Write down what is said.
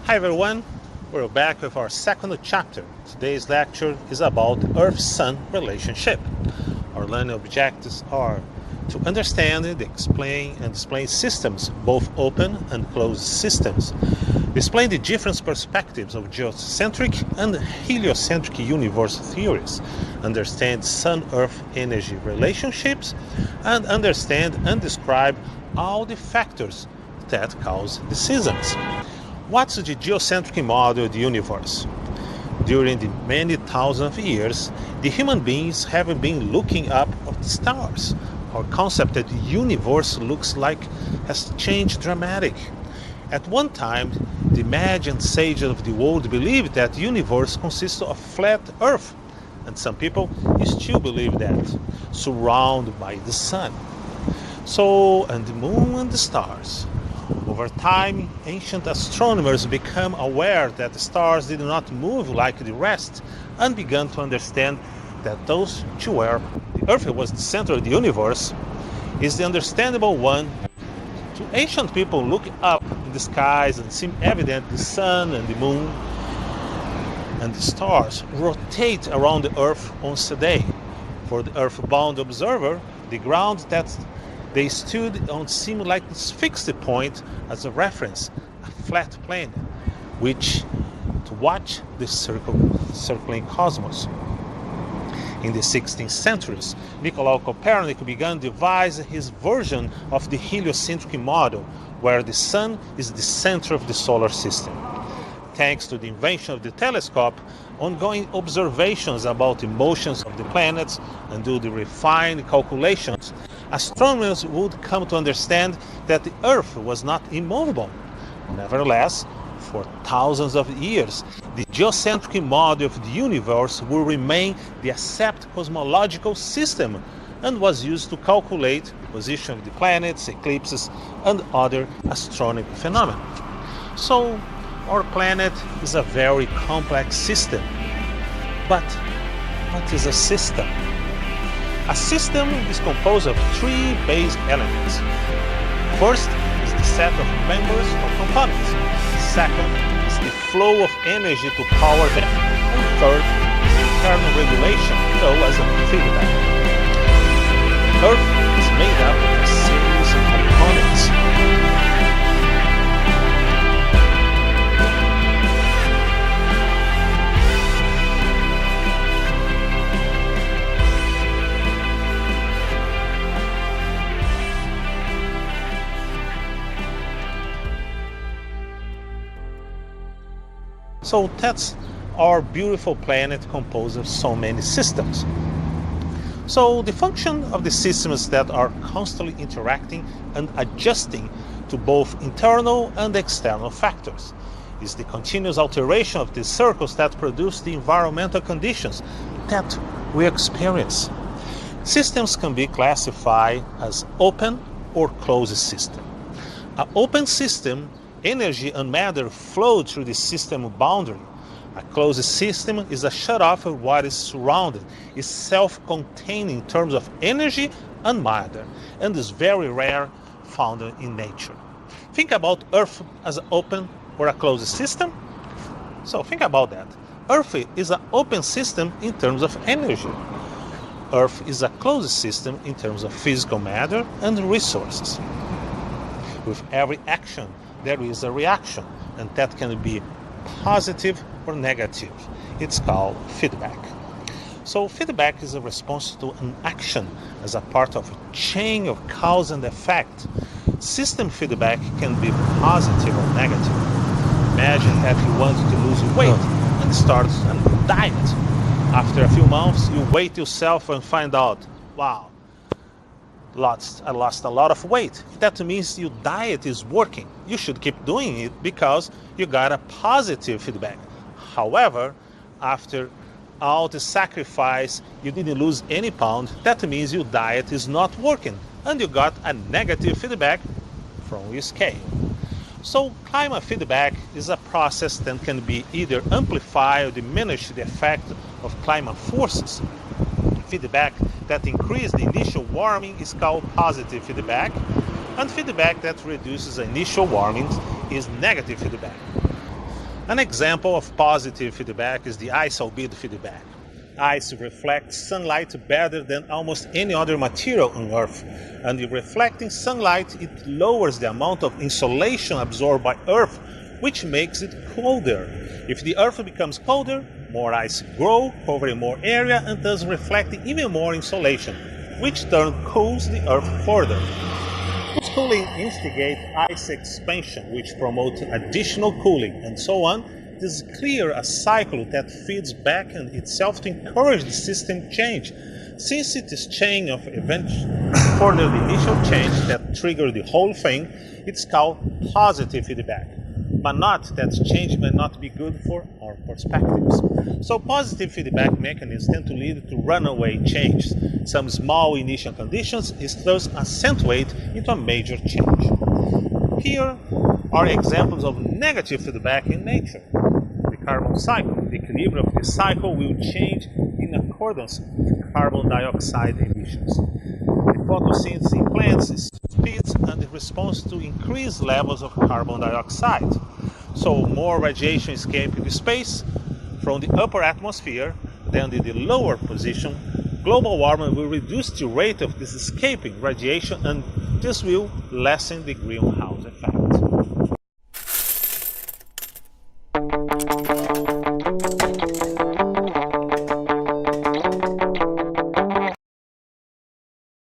Hi everyone, we're back with our second chapter. Today's lecture is about the Earth-Sun relationship. Our learning objectives are to understand and explain systems, both open and closed systems. Explain the different perspectives of geocentric and heliocentric universe theories. Understand Sun-Earth energy relationships, and understand and describe all the factors that cause the seasons. What's the geocentric model of the universe? During the many thousands of years, the human beings have been looking up at the stars. Our concept that the universe looks like has changed dramatically. At one time, the imagined sages of the world believed that the universe consists of flat Earth, and some people still believe that, surrounded by the sun. And the moon and the stars. Over time, ancient astronomers became aware that the stars did not move like the rest and began to understand that those to where the Earth was the center of the universe is the understandable one. To ancient people, look up in the skies and seem evident the sun and the moon and the stars rotate around the Earth once a day. For the Earth-bound observer, the ground that they stood on seemed like this fixed point as a reference, a flat plane, which to watch the circling cosmos. In the 16th centuries, Nicolaus Copernicus began to devise his version of the heliocentric model, where the sun is the center of the solar system. Thanks to the invention of the telescope, ongoing observations about the motions of the planets and do the refined calculations, astronomers would come to understand that the Earth was not immovable. Nevertheless, for thousands of years, the geocentric model of the universe will remain the accepted cosmological system and was used to calculate the position of the planets, eclipses, and other astronomical phenomena. So, our planet is a very complex system. But what is a system? A system is composed of three base elements. First is the set of members or components. Second is the flow of energy to power them. And third is the internal regulation, known as a feedback. Earth is made up of a series of components. So that's our beautiful planet composed of so many systems. So the function of the systems that are constantly interacting and adjusting to both internal and external factors is the continuous alteration of the circles that produce the environmental conditions that we experience. Systems can be classified as open or closed system. An open system, energy and matter flow through the system boundary. A closed system is a shut-off of what is surrounded, is self-contained in terms of energy and matter, and is very rare found in nature. Think about Earth as an open or a closed system. So think about that. Earth is an open system in terms of energy. Earth is a closed system in terms of physical matter and resources. With every action, there is a reaction, and that can be positive or negative. It's called feedback. So feedback is a response to an action as a part of a chain of cause and effect. System feedback can be positive or negative. Imagine that you want to lose weight and start a diet. After a few months, you weigh yourself and find out, wow, I lost a lot of weight. That means your diet is working. You should keep doing it because you got a positive feedback. However, after all the sacrifice, you didn't lose any pound. That means your diet is not working and you got a negative feedback from your scale. So climate feedback is a process that can be either amplify or diminish the effect of climate forces. Feedback that increases the initial warming is called positive feedback, and feedback that reduces the initial warming is negative feedback. An example of positive feedback is the ice albedo feedback. Ice reflects sunlight better than almost any other material on Earth, and in reflecting sunlight it lowers the amount of insolation absorbed by Earth, which makes it colder. If the Earth becomes colder, more ice grows, covering more area and thus reflecting even more insolation, which turn cools the Earth further. This cooling instigates ice expansion, which promotes additional cooling, and so on. This is clear a cycle that feeds back on itself to encourage the system change. Since it is chain of events further the initial change that trigger the whole thing, it's called positive feedback. But not that change may not be good for our perspectives. So positive feedback mechanisms tend to lead to runaway change. Some small initial conditions is thus accentuate into a major change. Here are examples of negative feedback in nature. The carbon cycle. The equilibrium of this cycle will change in accordance with carbon dioxide emissions. The photosynthesis in plants speeds and responds to increased levels of carbon dioxide. So more radiation escapes into space from the upper atmosphere than in the lower position. Global warming will reduce the rate of this escaping radiation, and this will lessen the greenhouse effect.